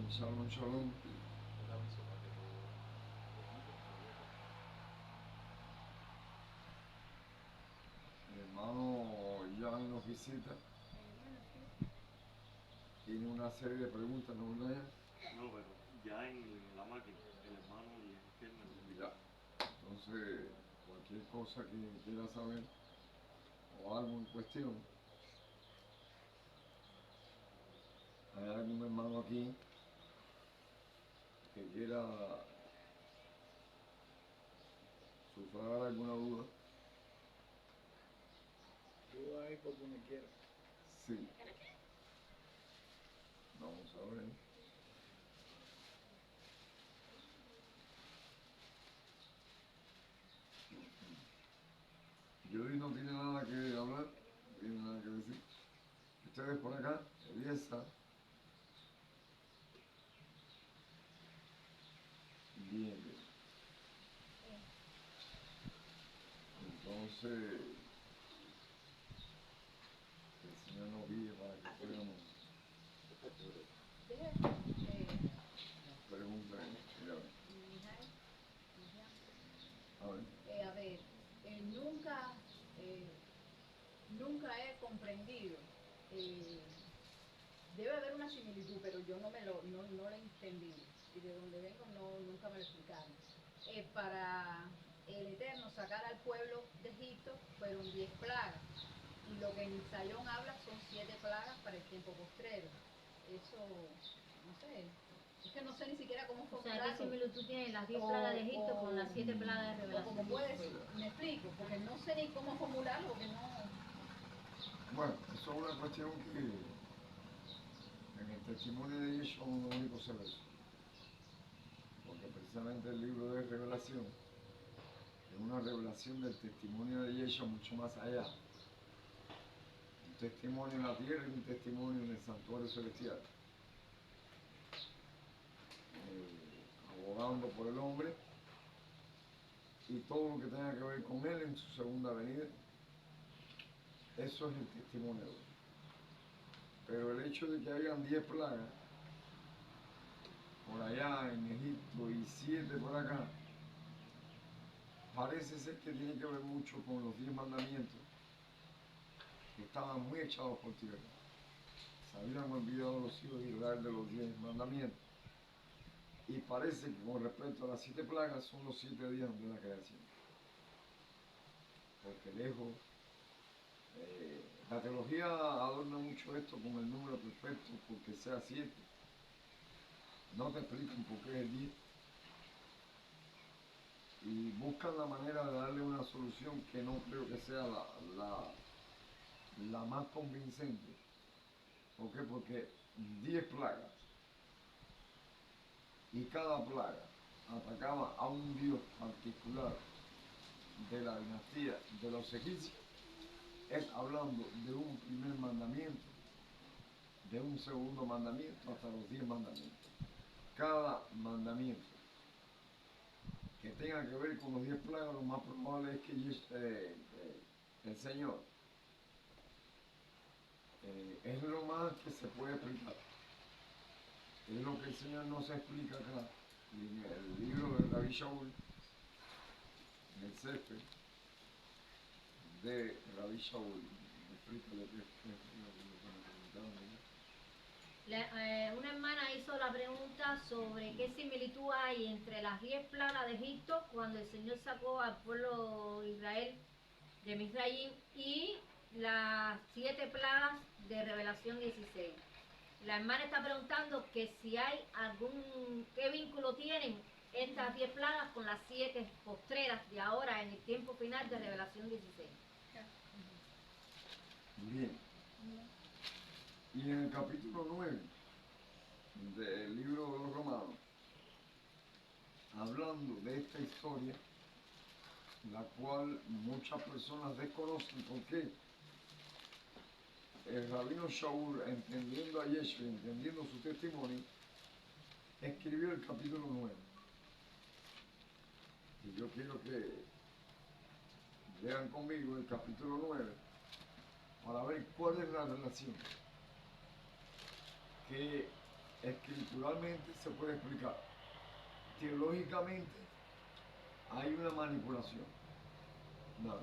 Bien, shalom, shalom. Mi hermano Jan nos visita. Tiene una serie de preguntas, ¿no, verdad? No, pero ya en la máquina, el hermano y el me lo envió. Ya. Entonces, cualquier cosa que quiera saber o algo en cuestión, hay algún hermano aquí que quiera sufragar alguna duda. Duda ahí por donde quiera. Sí. Vamos a ver. Yuri no tiene nada que hablar, no tiene nada que decir. Ustedes por acá, Eliesa. Bien, bien. Entonces, que el Señor nos guíe para que podamos preguntar. Mira, a ver. A ver, nunca, nunca he comprendido. Debe haber una similitud, pero yo no la he entendido. Y de donde vengo nunca me lo explicaron. Para el Eterno sacar al pueblo de Egipto fueron 10 plagas. Y lo que en Isaión habla son 7 plagas para el tiempo postrero. Eso, no sé, es que no sé ni siquiera cómo O sea, ¿qué formularlo. similitud tienen las 10 plagas de Egipto con las 7 plagas de O revelación? como puedes, me explico, porque no sé ni cómo formularlo, porque no... Bueno, eso es una cuestión que en el testimonio de Yeshua uno único se ve. Porque precisamente el libro de revelación es una revelación del testimonio de Yeshua mucho más allá. Un testimonio en la tierra y un testimonio en el santuario celestial. Abogando por el hombre y todo lo que tenga que ver con él en su segunda venida. Eso es el testimonio de él. Pero el hecho de que hayan 10 plagas por allá en Egipto y 7 por acá, parece ser que tiene que ver mucho con los 10 mandamientos, que estaban muy echados por tierra. Se habían olvidado los hijos de Israel de los 10 mandamientos. Y parece que con respecto a las 7 plagas son los 7 días de la creación. Porque lejos, la teología adorna mucho esto con el número perfecto, porque sea 7. No te explican por qué es 10. Y buscan la manera de darle una solución que no creo que sea la más convincente. ¿Por qué? Porque 10 plagas y cada plaga atacaba a un dios particular de la dinastía de los egipcios, es hablando de un primer mandamiento, de un segundo mandamiento hasta los 10 mandamientos. Cada mandamiento que tenga que ver con los 10 plagas, lo más probable es que el Señor es lo más que se puede explicar. Es lo que el Señor no se explica acá. En el libro de Rabbi Shaul, en el Sefer de Rabbi Shaul, me explica lo que es lo que me preguntaron. Una hermana hizo la pregunta sobre qué similitud hay entre las 10 plagas de Egipto cuando el Señor sacó al pueblo de Israel de Misraim y las 7 plagas de Revelación 16. La hermana está preguntando que si hay qué vínculo tienen estas 10 plagas con las 7 postreras de ahora en el tiempo final de Revelación 16. Bien. Y en el capítulo 9 del libro de los Romanos, hablando de esta historia, la cual muchas personas desconocen, porque el rabino Shaul, entendiendo a Yeshua, entendiendo su testimonio, escribió el capítulo 9. Y yo quiero que lean conmigo el capítulo 9 para ver cuál es la relación que escrituralmente se puede explicar. Teológicamente hay una manipulación. Nada.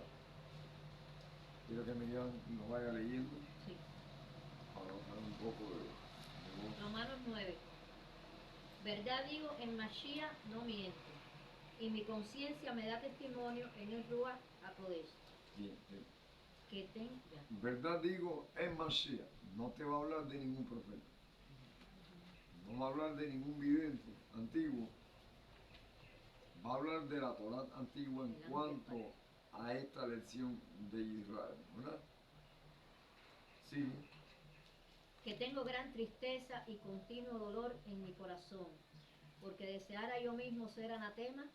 Quiero que Miriam nos vaya leyendo Sí. para bajar un poco de voz. Romanos 9. Verdad digo, en Mashiach no miento, y mi conciencia me da testimonio en el Ruach HaKodesh. Bien, bien. Que ten, ya. Verdad digo, en Mashiach, no te va a hablar de ningún profeta. No va a hablar de ningún vidente antiguo. Va a hablar de la Torá antigua en cuanto a esta lección de Israel, ¿verdad? Sí, Que tengo gran tristeza y continuo dolor en mi corazón, porque deseara yo mismo ser anatema,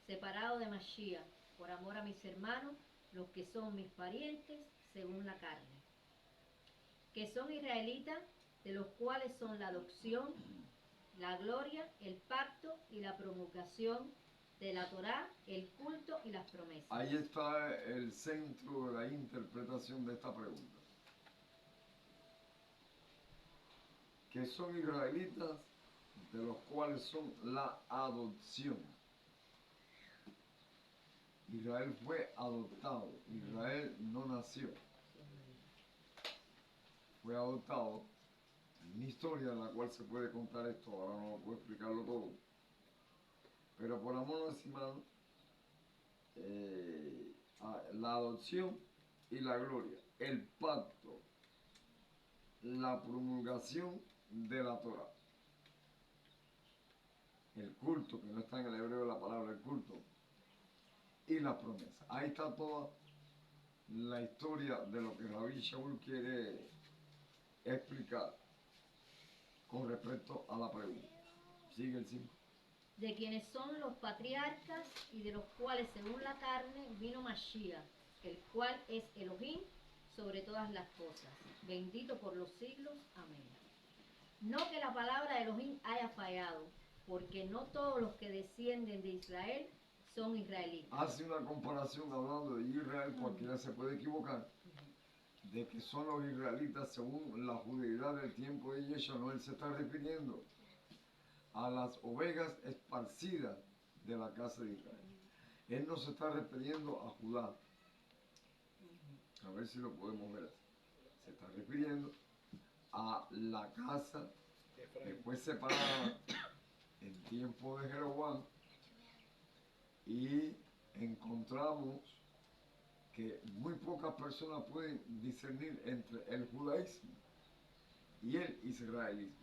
separado de Mashiach, por amor a mis hermanos, los que son mis parientes según la carne, que son israelitas, de los cuales son la adopción, la gloria, el pacto y la promulgación de la Torá, el culto y las promesas. ahí está el centro de la interpretación de esta pregunta. Que son israelitas, de los cuales son la adopción. Israel fue adoptado, Israel no nació, fue adoptado. Hay una historia en la cual se puede contar esto, ahora no puedo explicarlo todo. Pero por amor a los hermanos, la adopción y la gloria, el pacto, la promulgación de la Torah, el culto, que no está en el hebreo la palabra el culto, y la promesa. Ahí está toda la historia de lo que Rabí Shaul quiere explicar con respecto a la pregunta. Sigue el 5. De quienes son los patriarcas y de los cuales según la carne vino Mashiach, el cual es Elohim sobre todas las cosas, bendito por los siglos. Amén. No que la palabra Elohim haya fallado, porque no todos los que descienden de Israel son israelitas. Hace una comparación hablando de Israel, cualquiera se puede equivocar, de que son los israelitas según la judeidad del tiempo de Yeshua. No, él se está refiriendo a las ovejas esparcidas de la casa de Israel. Él no se está refiriendo a Judá. A ver si lo podemos ver así. Se está refiriendo a la casa que Efraín. fue separada en tiempo de Jeroboam, y encontramos que muy pocas personas pueden discernir entre el judaísmo y el israelismo.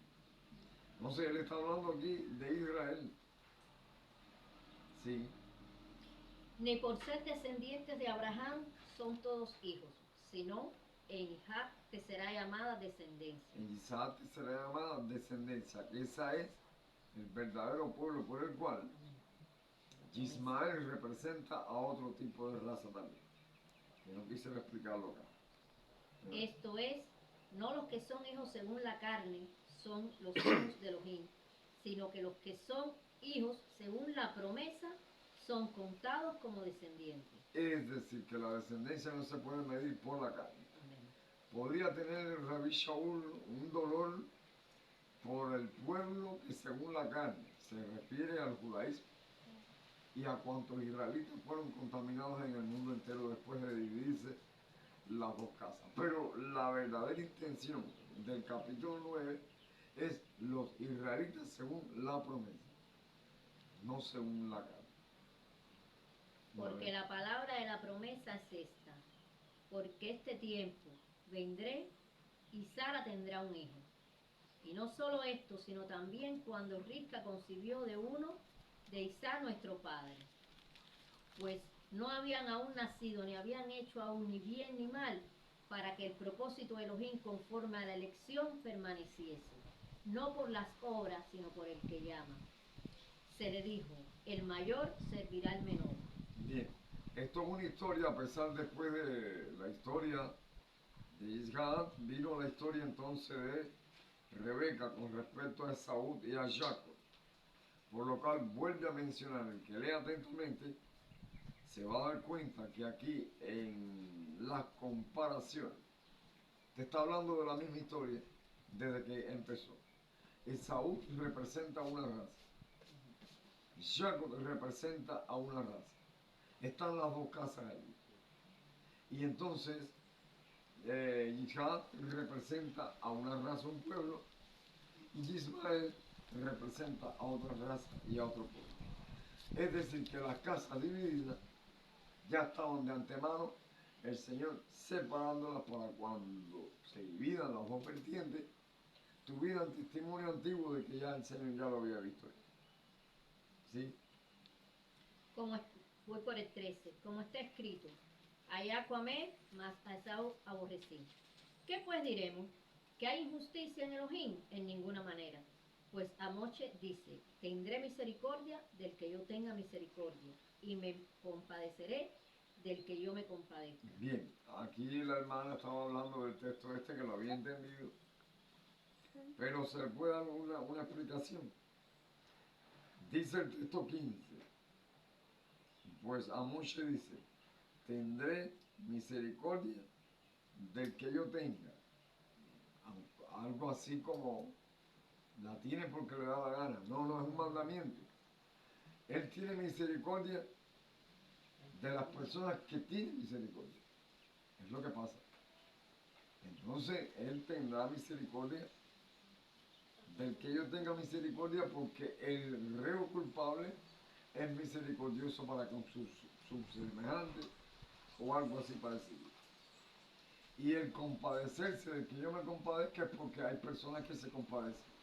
Entonces él está hablando aquí de Israel. Sí, Ni por ser descendientes de Abraham son todos hijos, sino en Isaac te será llamada descendencia. en Isaac será llamada descendencia, que esa es el verdadero pueblo por el cual Ismael representa a otro tipo de raza también. Que no quisiera explicarlo acá. Esto es, no los que son hijos según la carne son los hijos de Elohim, sino que los que son hijos según la promesa son contados como descendientes. Es decir, que la descendencia no se puede medir por la carne. Amén. Podría tener el Rabí Shaul un dolor por el pueblo que según la carne se refiere al judaísmo y a cuantos israelitas fueron contaminados en el mundo entero después de dividirse las dos casas. Pero la verdadera intención del capítulo 9 es los israelitas según la promesa, no según la carne. Porque la palabra de la promesa es esta, porque este tiempo vendré y Sara tendrá un hijo. Y no solo esto, sino también cuando Rivka concibió de uno de Isaac nuestro padre. Pues no habían aún nacido, ni habían hecho aún ni bien ni mal, para que el propósito de Elohim conforme a la elección permaneciese, no por las obras, sino por el que llama. Se le dijo, el mayor servirá al menor. Bien, esto es una historia, a pesar después de la historia de Isaac, vino la historia entonces de Rebeca con respecto a Esaú y a Jacob. Por lo cual vuelve a mencionar, el que lea atentamente, se va a dar cuenta que aquí en las comparaciones, te está hablando de la misma historia desde que empezó. Esaú representa una raza. Jacob representa a una raza. Están las dos casas ahí. Y entonces, Isaac representa a una raza, un pueblo, y Ismael representa a otra raza y a otro pueblo. Es decir, que las casas divididas ya estaban de antemano, el Señor separándolas para cuando se dividan las dos vertientes, tuvieran testimonio antiguo de que ya el Señor ya lo había visto. ¿Sí? Como voy por el 13, como está escrito, a Jacob amé, mas a Esaú aborrecí. ¿Qué pues diremos? ¿Que hay injusticia en Elohim? En ninguna manera. Pues Amoche dice, tendré misericordia del que yo tenga misericordia, y me compadeceré del que yo me compadezca. Bien, aquí la hermana estaba hablando del texto este que lo había entendido, pero se le puede dar una explicación. Dice el texto 15, pues Amoche dice, tendré misericordia del que yo tenga. Algo así como, la tiene porque le da la gana. No, no es un mandamiento. Él tiene misericordia de las personas que tienen misericordia. Es lo que pasa. Entonces, Él tendrá misericordia del que yo tenga misericordia porque el reo culpable es misericordioso para con sus semejantes o algo así parecido. Y el compadecerse del que yo me compadezca es porque hay personas que se compadecen.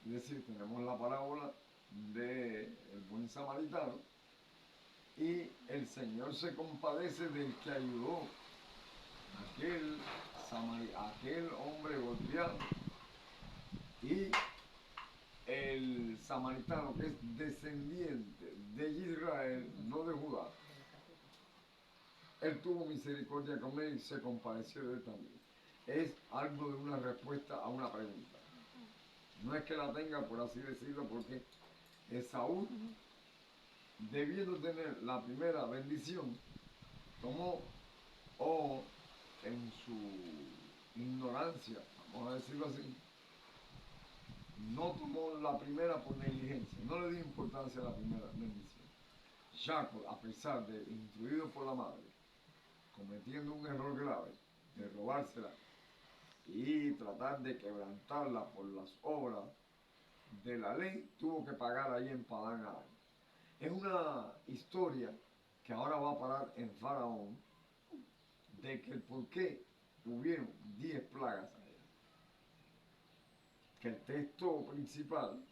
Es decir, tenemos la parábola del buen samaritano y el Señor se compadece del que ayudó a aquel hombre golpeado y el samaritano que es descendiente de Israel, no de Judá, él tuvo misericordia con él y se compadeció de él también. Es algo de una respuesta a una pregunta. No es que la tenga, por así decirlo, porque Esaú, debiendo tener la primera bendición, tomó o en su ignorancia, vamos a decirlo así, no tomó la primera por negligencia, no le dio importancia a la primera bendición. Jacob, a pesar de instruido por la madre, cometiendo un error grave de robársela y tratar de quebrantarla por las obras de la ley, tuvo que pagar ahí en Padán Aram. Es una historia que ahora va a parar en Faraón, de que el por qué hubieron 10 plagas allá. Que el texto principal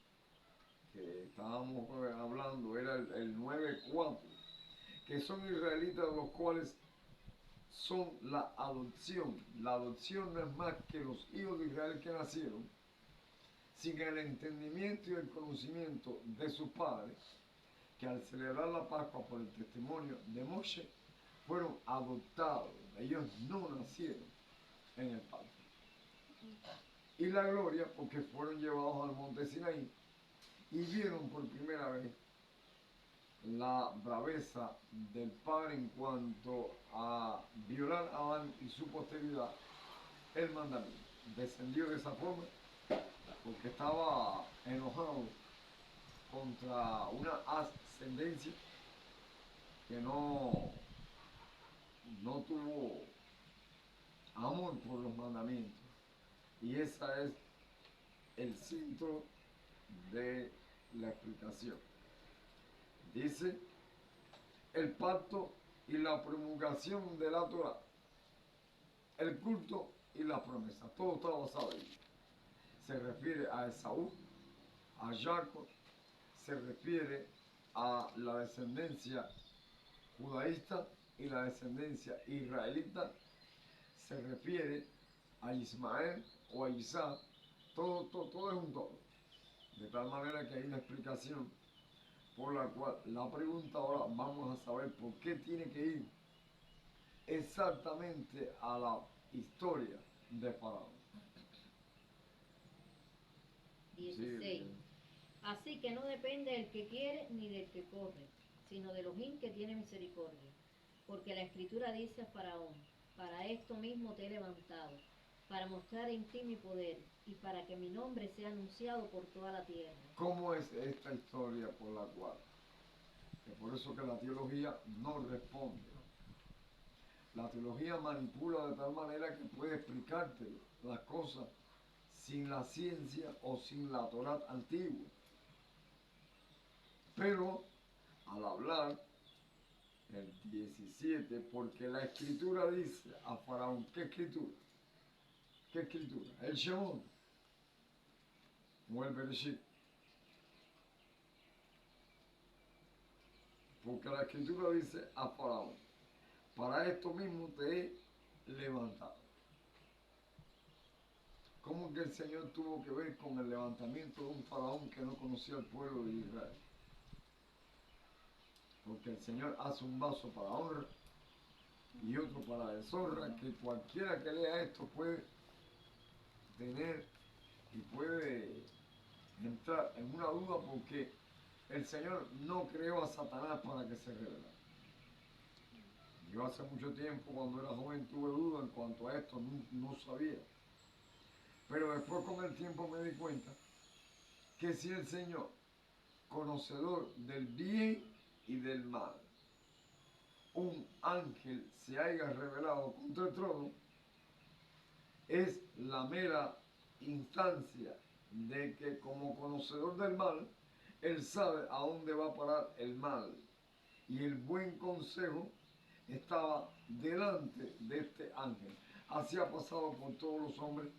que estábamos hablando era el 9:4, que son israelitas de los cuales son la adopción. La adopción no es más que los hijos de Israel que nacieron sin el entendimiento y el conocimiento de sus padres, que al celebrar la Pascua por el testimonio de Moshe, fueron adoptados. Ellos no nacieron en el parto. Y la gloria porque fueron llevados al monte Sinaí y vieron por primera vez la braveza del Padre en cuanto a violar a Adán y su posteridad el mandamiento. Descendió de esa forma porque estaba enojado contra una ascendencia que no tuvo amor por los mandamientos. Y ese es el centro de la explicación. Dice, el pacto y la promulgación de la Torah, el culto y la promesa, todo está basado ahí. Se refiere a Esaú, a Jacob, se refiere a la descendencia judaísta y la descendencia israelita, se refiere a Ismael o a Isaac, todo es un todo. De tal manera que hay una explicación por la cual la pregunta ahora vamos a saber por qué tiene que ir exactamente a la historia de Faraón. 16. Así que no depende del que quiere ni del que corre, sino de Elohim que tiene misericordia. Porque la Escritura dice a Faraón, para esto mismo te he levantado, para mostrar en ti mi poder y para que mi nombre sea anunciado por toda la tierra. ¿Cómo es esta historia por la cual? Que por eso que la teología no responde. La teología manipula de tal manera que puede explicarte las cosas sin la ciencia o sin la Torá antigua. Pero al hablar el 17, porque la escritura dice a Faraón, ¿qué escritura? ¿Qué escritura? El Shemón o el Bereshit. Porque la escritura dice a Faraón, para esto mismo te he levantado. ¿Cómo que el Señor tuvo que ver con el levantamiento de un faraón que no conocía al pueblo de Israel? Porque el Señor hace un vaso para honra y otro para deshonra, que cualquiera que lea esto puede tener y puede entrar en una duda, porque el Señor no creó a Satanás para que se rebelara. Yo hace mucho tiempo, cuando era joven, tuve duda en cuanto a esto, no sabía. Pero después con el tiempo me di cuenta que si el Señor, conocedor del bien y del mal, un ángel se haya revelado contra el trono, es la mera instancia de que como conocedor del mal, él sabe a dónde va a parar el mal. Y el buen consejo estaba delante de este ángel. Así ha pasado por todos los hombres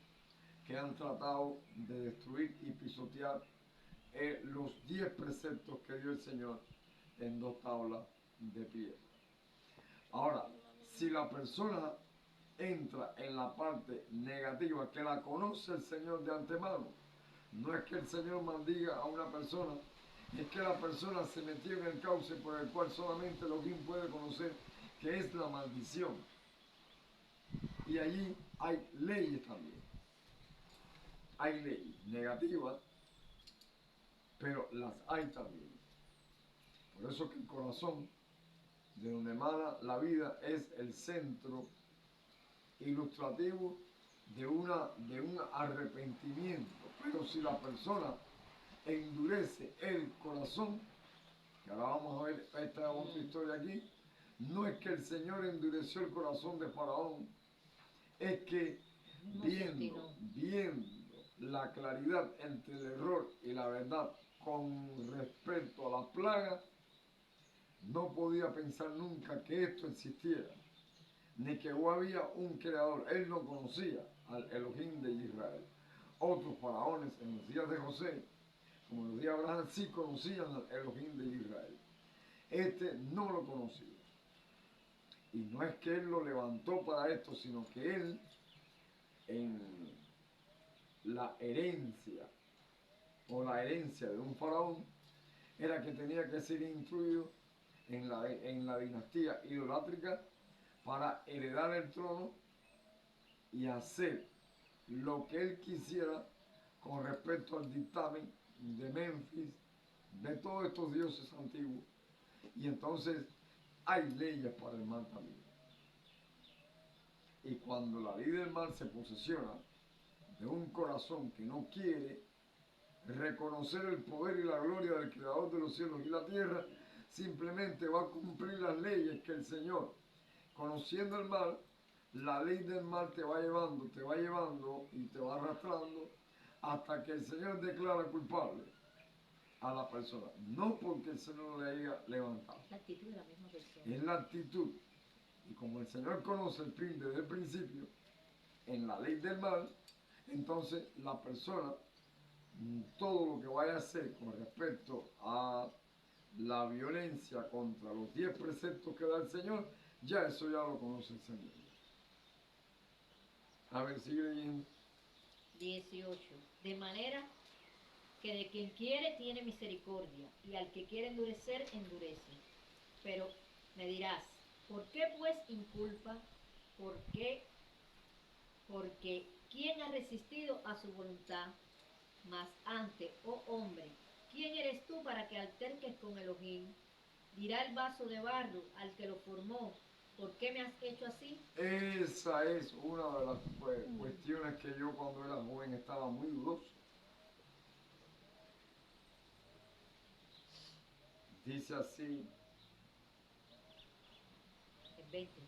que han tratado de destruir y pisotear los 10 preceptos que dio el Señor en 2 tablas de piedra. Ahora, si la persona entra en la parte negativa, que la conoce el Señor de antemano, no es que el Señor maldiga a una persona, es que la persona se metió en el cauce por el cual solamente Elohim puede conocer, que es la maldición. Y allí hay leyes también. Hay leyes negativas, pero las hay también. Por eso que el corazón, de donde emana la vida, es el centro ilustrativo de un arrepentimiento. Pero si la persona endurece el corazón, que ahora vamos a ver esta otra historia aquí, no es que el Señor endureció el corazón de Faraón, es que viendo la claridad entre el error y la verdad con respecto a la plaga, no podía pensar nunca que esto existiera, ni que había un creador. Él no conocía al Elohim de Israel. Otros faraones en los días de José, como en los días de Abraham, sí conocían al Elohim de Israel. Este no lo conocía. Y no es que él lo levantó para esto, sino que él, en la herencia o la herencia de un faraón, era que tenía que ser instruido en la dinastía idolátrica para heredar el trono y hacer lo que él quisiera con respecto al dictamen de Memphis, de todos estos dioses antiguos. Y entonces hay leyes para el mal también. Y cuando la ley del mal se posesiona de un corazón que no quiere reconocer el poder y la gloria del Creador de los cielos y la tierra, simplemente va a cumplir las leyes que el Señor, conociendo el mal, la ley del mal te va llevando y te va arrastrando hasta que el Señor declara culpable a la persona. No porque el Señor le haya levantado. La actitud de la misma persona. Es la actitud. Y como el Señor conoce el fin desde el principio, en la ley del mal, entonces la persona, todo lo que vaya a hacer con respecto a la violencia contra los 10 preceptos que da el Señor, ya eso ya lo conoce el Señor. A ver, sigue leyendo. 18. De manera que de quien quiere tiene misericordia, y al que quiere endurecer, endurece. Pero me dirás, ¿por qué pues inculpa? ¿Por qué? Porque ¿quién ha resistido a su voluntad? Mas antes, oh hombre, ¿quién eres tú para que alterques con Elohim? Dirá el vaso de barro al que lo formó, ¿Por qué me has hecho así? Esa es una de las cuestiones que yo cuando era joven estaba muy dudoso. Dice así, El 20.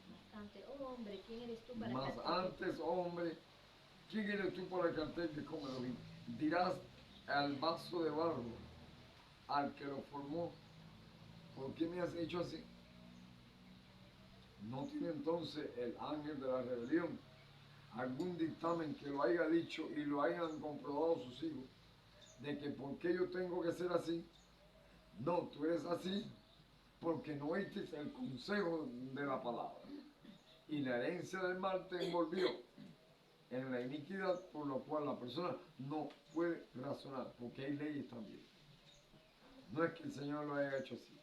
Más antes, oh hombre, ¿quién eres tú para mas que antes, hombre, ¿quién eres tú para cantarte como Elohim? Dirás al vaso de barro, al que lo formó, ¿por qué me has hecho así? ¿No tiene entonces el ángel de la rebelión algún dictamen que lo haya dicho y lo hayan comprobado sus hijos? De que por qué yo tengo que ser así. No, tú eres así porque no oíste el consejo de la palabra. Y la herencia del mal te envolvió en la iniquidad, por lo cual la persona no puede razonar, porque hay leyes también. No es que el Señor lo haya hecho así,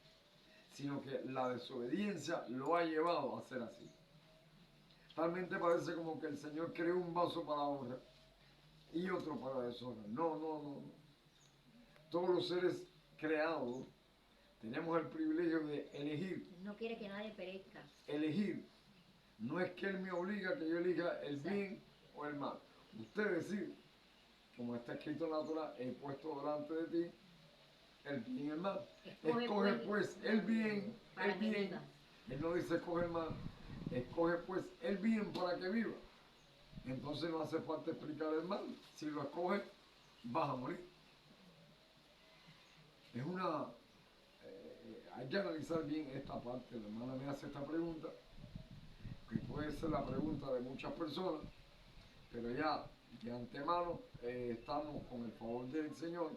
sino que la desobediencia lo ha llevado a ser así. Talmente parece como que el Señor creó un vaso para honra y otro para deshonra. No, no, no, no. Todos los seres creados tenemos el privilegio de elegir. no quiere que nadie perezca? Elegir. No es que Él me obliga a que yo elija el bien o el mal. Usted decide, como está escrito en la Torah, he puesto delante de ti el bien y el mal. Escoge pues el bien, para el que bien. vivas. Él no dice escoge el mal, escoge pues el bien para que viva. Entonces no hace falta explicar el mal. Si lo escoges, vas a morir. Es una... hay que analizar bien esta parte. La hermana me hace esta pregunta, que puede ser la pregunta de muchas personas, pero ya de antemano estamos con el favor del Señor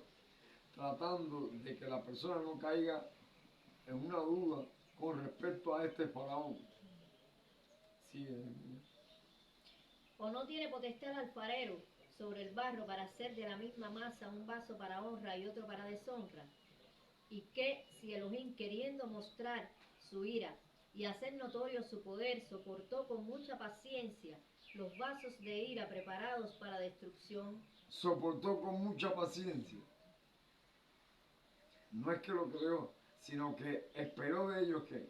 tratando de que la persona no caiga en una duda con respecto a este faraón. Sí, ¿O no tiene potestad el alfarero sobre el barro para hacer de la misma masa un vaso para honra y otro para deshonra? Y que si Elohim, queriendo mostrar su ira y hacer notorio su poder, soportó con mucha paciencia los vasos de ira preparados para destrucción, soportó con mucha paciencia. No es que lo creó, sino que esperó de ellos que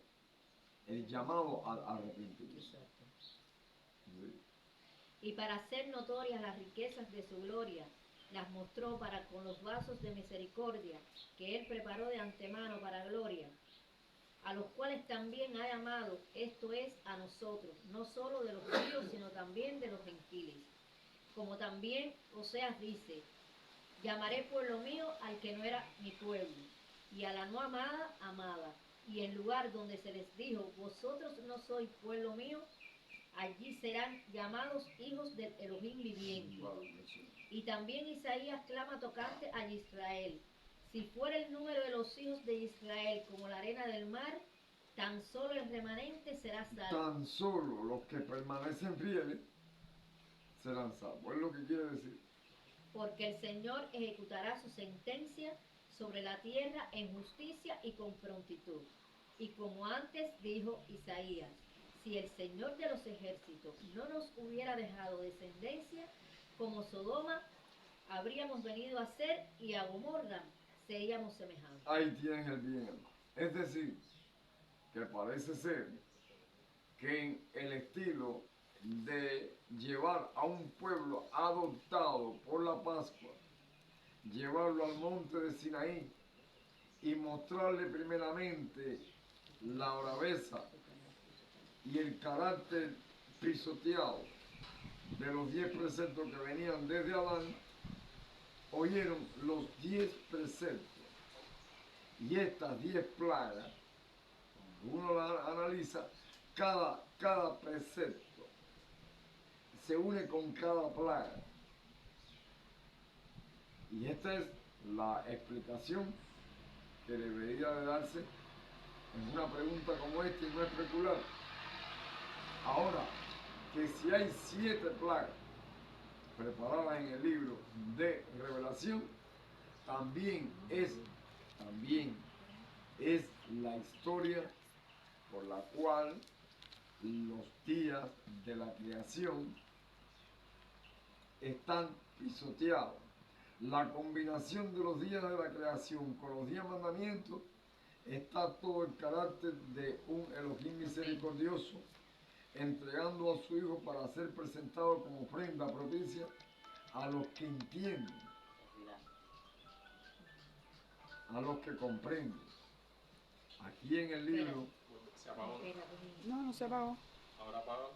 el llamado al arrepentimiento. Sí. y para hacer notorias las riquezas de su gloria, las mostró para con los vasos de misericordia que él preparó de antemano para gloria, a los cuales también ha llamado, esto es, a nosotros, no solo de los judíos, sino también de los gentiles. Como también Oseas dice, llamaré pueblo mío al que no era mi pueblo, y a la no amada, amada. Y en lugar donde se les dijo, vosotros no sois pueblo mío, allí serán llamados hijos del Elohim viviente. Y también Isaías clama tocante a Israel. Si fuera el número de los hijos de Israel como la arena del mar, tan solo el remanente será salvo. Tan solo los que permanecen fieles serán salvos. Es lo que quiere decir. Porque el Señor ejecutará su sentencia sobre la tierra en justicia y con prontitud. Y como antes dijo Isaías, si el Señor de los ejércitos no nos hubiera dejado descendencia, como Sodoma, habríamos venido a ser y a Gomorra seríamos semejantes. Ahí tienen el bien. Es decir, que parece ser que en el estilo de llevar a un pueblo adoptado por la Pascua, llevarlo al monte de Sinaí y mostrarle primeramente la braveza y el carácter pisoteado de los 10 preceptos que venían desde Adán, oyeron los 10 preceptos y estas 10 plagas, cuando uno la analiza, cada precepto se une con cada plaga. Y esta es la explicación que debería de darse en una pregunta como esta y no especular. Ahora, que si hay 7 plagas preparadas en el libro de Revelación, también es la historia por la cual los días de la creación están pisoteados. La combinación de los días de la creación con los 10 mandamientos está todo el carácter de un Elohim misericordioso, entregando a su Hijo para ser presentado como ofrenda propicia a los que entienden, a los que comprenden. Aquí en el libro Se apagó. Espérate. No, no se apagó. Ahora apagó.